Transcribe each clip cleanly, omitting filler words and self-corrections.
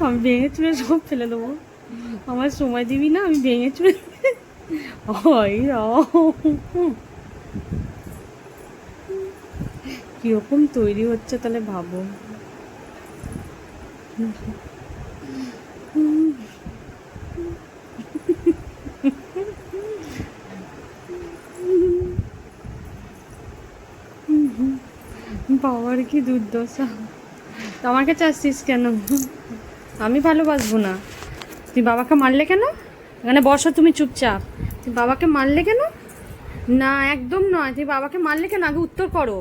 আমি ভেঙে চুড়ে সব ফেলে দেবো, আমার সময় দিবি না, আমি ভেঙে চুড়ে কিরকম তৈরি হচ্ছে তাহলে ভাবো। বাবার কি দুর্দশা। তো আমার কাছে আসছিস কেন? আমি ভালোবাসবো না? তুই বাবাকে মারলে কেন? এখানে বসো তুমি চুপচাপ। তুই বাবাকে মারলে কেন? না একদম নয়, তুই বাবাকে মারলে কেন? আগে উত্তর করো,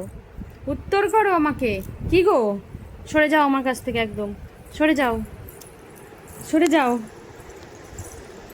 উত্তর করো আমাকে। কি গো, সরে যাও আমার কাছ থেকে, একদম সরে যাও, সরে যাও।